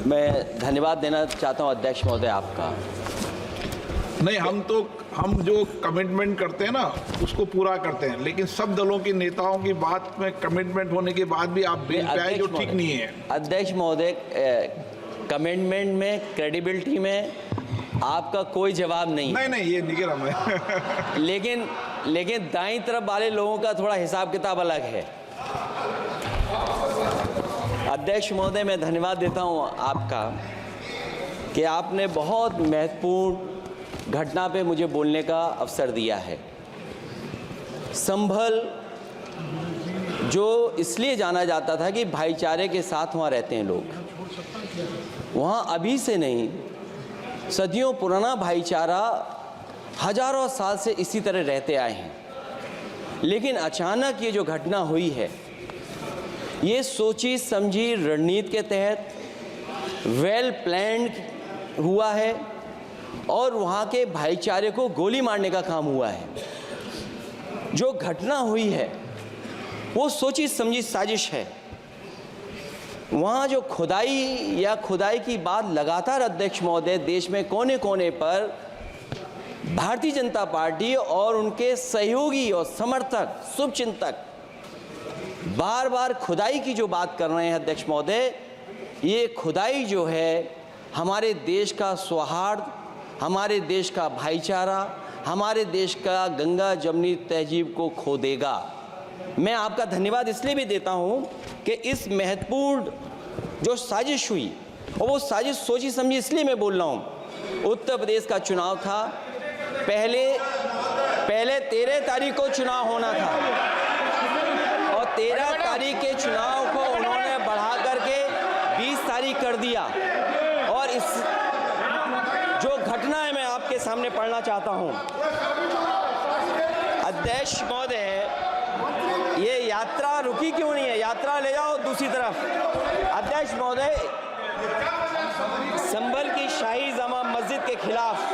मैं धन्यवाद देना चाहता हूं अध्यक्ष महोदय आपका। नहीं, हम जो कमिटमेंट करते हैं ना उसको पूरा करते हैं, लेकिन सब दलों के नेताओं की बात में कमिटमेंट होने के बाद भी आप बेल पे आए जो ठीक नहीं है। अध्यक्ष महोदय, कमिटमेंट में, क्रेडिबिलिटी में आपका कोई जवाब नहीं। नहीं, ये नहीं कह रहा मैं। लेकिन दाईं तरफ वाले लोगों का थोड़ा हिसाब किताब अलग है। अध्यक्ष महोदय, मैं धन्यवाद देता हूं आपका कि आपने बहुत महत्वपूर्ण घटना पे मुझे बोलने का अवसर दिया है। संभल जो इसलिए जाना जाता था कि भाईचारे के साथ वहाँ रहते हैं लोग, वहाँ अभी से नहीं, सदियों पुराना भाईचारा हजारों साल से इसी तरह रहते आए हैं। लेकिन अचानक ये जो घटना हुई है, ये सोची समझी रणनीति के तहत वेल प्लान्ड हुआ है और वहाँ के भाईचारे को गोली मारने का काम हुआ है। जो घटना हुई है वो सोची समझी साजिश है। वहाँ जो खुदाई की बात लगातार अध्यक्ष महोदय देश में कोने कोने पर भारतीय जनता पार्टी और उनके सहयोगी और समर्थक, शुभचिंतक बार बार खुदाई की जो बात कर रहे हैं अध्यक्ष महोदय, ये खुदाई जो है हमारे देश का सौहार्द, हमारे देश का भाईचारा, हमारे देश का गंगा जमनी तहजीब को खो देगा। मैं आपका धन्यवाद इसलिए भी देता हूं कि इस महत्वपूर्ण जो साजिश हुई, और वो साजिश सोची समझी इसलिए मैं बोल रहा हूं। उत्तर प्रदेश का चुनाव था, पहले 13 तारीख को चुनाव होना था और 13 तारीख के चुनाव को उन्होंने बढ़ा करके 20 तारीख कर दिया। और इस जो घटना है मैं आपके सामने पढ़ना चाहता हूं। अध्यक्ष महोदय, ये यात्रा रुकी क्यों नहीं है? यात्रा ले जाओ दूसरी तरफ। अध्यक्ष महोदय, संभल की शाही जामा मस्जिद के खिलाफ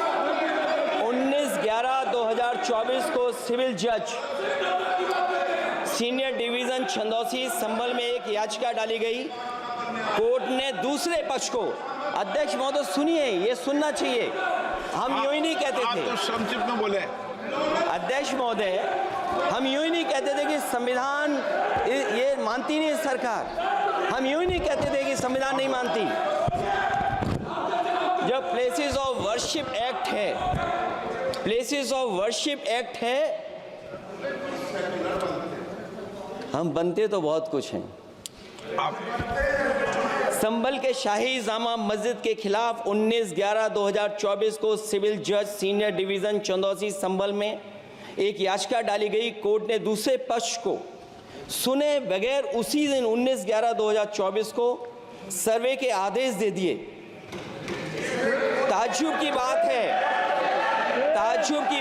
19/11/2024 को सिविल जज सीनियर डिवीजन छंदौसी संभल में एक याचिका डाली गई। कोर्ट ने दूसरे पक्ष को, अध्यक्ष महोदय सुनिए, ये सुनना चाहिए, हम यूं ही नहीं कहते थे। आप तो संक्षिप्त में बोले। अध्यक्ष महोदय, हम यूं ही नहीं कहते थे कि संविधान ये मानती नहीं सरकार। हम यूं ही नहीं कहते थे कि संविधान नहीं मानती। जो प्लेसेस ऑफ वर्शिप एक्ट है, प्लेसेस ऑफ वर्शिप एक्ट है, हम बनते तो बहुत कुछ हैं। संभल के शाही जामा मस्जिद के खिलाफ 19/11/2024 को सिविल जज सीनियर डिवीजन चंदौसी संभल में एक याचिका डाली गई। कोर्ट ने दूसरे पक्ष को सुने बगैर उसी दिन 19/11/2024 को सर्वे के आदेश दे दिए। ताज्जुब की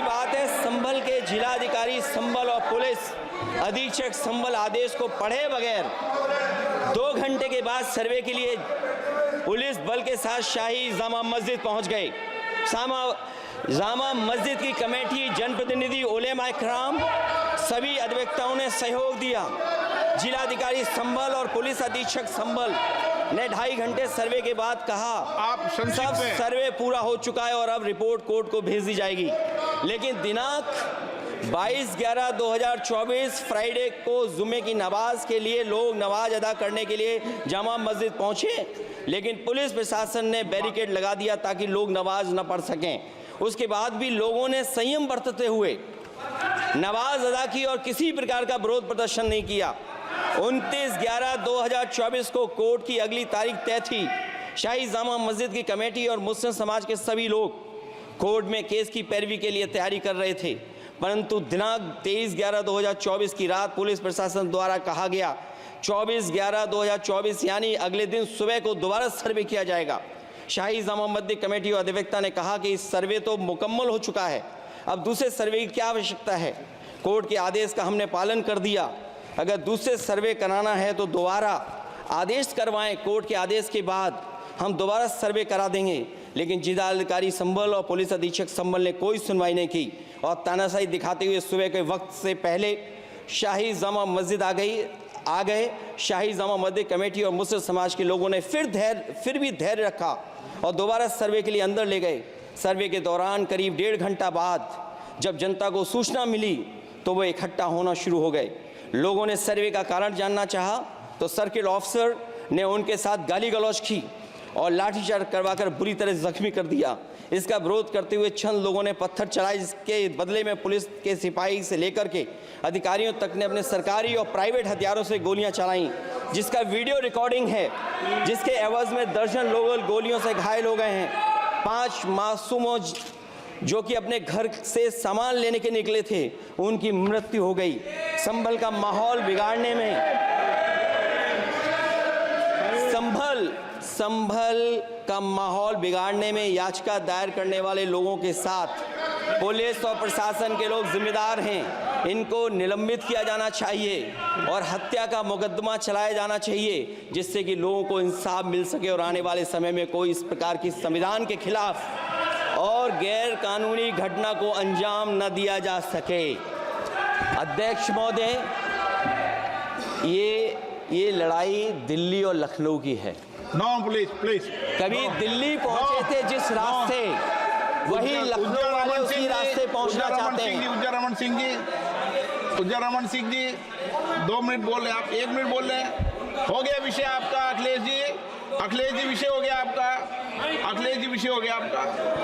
बात है, संभल के जिलाधिकारी संभल और पुलिस अधीक्षक संभल आदेश को पढ़े बगैर 2 घंटे के बाद सर्वे के लिए पुलिस बल के साथ शाही जामा मस्जिद पहुंच गए। जामा मस्जिद की कमेटी, जनप्रतिनिधि, उलेमा इकराम, सभी अधिवक्ताओं ने सहयोग दिया। जिलाधिकारी संभल और पुलिस अधीक्षक संभल ने 2.5 घंटे सर्वे के बाद कहा, आप सब सर्वे पूरा हो चुका है और अब रिपोर्ट कोर्ट को भेज दी जाएगी। लेकिन दिनांक 22/11/2024 फ्राइडे को जुम्मे की नमाज के लिए लोग नमाज अदा करने के लिए जामा मस्जिद पहुंचे, लेकिन पुलिस प्रशासन ने बैरिकेड लगा दिया ताकि लोग नमाज न पढ़ सकें। उसके बाद भी लोगों ने संयम बरतते हुए नमाज अदा की और किसी प्रकार का विरोध प्रदर्शन नहीं किया। 29/11/2024 को कोर्ट की अगली तारीख तय थी। शाही जामा मस्जिद की कमेटी और मुस्लिम समाज के सभी लोग कोर्ट में केस की पैरवी के लिए तैयारी कर रहे थे, परंतु दिनांक 23/11/2024 की रात पुलिस प्रशासन द्वारा कहा गया 24/11/2024 यानी अगले दिन सुबह को दोबारा सर्वे किया जाएगा। शाही जामा मस्जिद कमेटी और अधिवक्ता ने कहा कि इस सर्वे तो मुकम्मल हो चुका है, अब दूसरे सर्वे की क्या आवश्यकता है? कोर्ट के आदेश का हमने पालन कर दिया। अगर दूसरे सर्वे कराना है तो दोबारा आदेश करवाएं, कोर्ट के आदेश के बाद हम दोबारा सर्वे करा देंगे। लेकिन जिलाधिकारी संभल और पुलिस अधीक्षक संभल ने कोई सुनवाई नहीं की और तानाशाही दिखाते हुए सुबह के वक्त से पहले शाही जामा मस्जिद आ गई। आ गए। शाही जामा मस्जिद कमेटी और मुस्लिम समाज के लोगों ने फिर भी धैर्य रखा और दोबारा सर्वे के लिए अंदर ले गए। सर्वे के दौरान करीब 1.5 घंटा बाद जब जनता को सूचना मिली तो वो इकट्ठा होना शुरू हो गए। लोगों ने सर्वे का कारण जानना चाहा तो सर्किल ऑफिसर ने उनके साथ गाली गलौज की और लाठीचार्ज करवाकर बुरी तरह जख्मी कर दिया। इसका विरोध करते हुए चंद लोगों ने पत्थर चलाए, जिसके बदले में पुलिस के सिपाही से लेकर के अधिकारियों तक ने अपने सरकारी और प्राइवेट हथियारों से गोलियां चलाईं, जिसका वीडियो रिकॉर्डिंग है, जिसके एवज में दर्जन लोग गोलियों से घायल हो गए हैं। 5 मासूमों जो कि अपने घर से सामान लेने के निकले थे, उनकी मृत्यु हो गई। संभल का माहौल बिगाड़ने में संभल का माहौल बिगाड़ने में याचिका दायर करने वाले लोगों के साथ पुलिस और प्रशासन के लोग जिम्मेदार हैं। इनको निलंबित किया जाना चाहिए और हत्या का मुकदमा चलाया जाना चाहिए, जिससे कि लोगों को इंसाफ मिल सके और आने वाले समय में कोई इस प्रकार की संविधान के खिलाफ और गैर कानूनी घटना को अंजाम न दिया जा सके। अध्यक्ष महोदय, ये लड़ाई दिल्ली और लखनऊ की है। नो प्लीज कभी दिल्ली पहुंचे थे जिस रास्ते, वही लखनऊ वाले उसी रास्ते पहुंचना चाहते हैं। उज्जर रमन सिंह जी 2 मिनट बोल रहे हैं, आप 1 मिनट बोल रहे हैं। हो गया विषय आपका अखिलेश जी विषय हो गया आपका।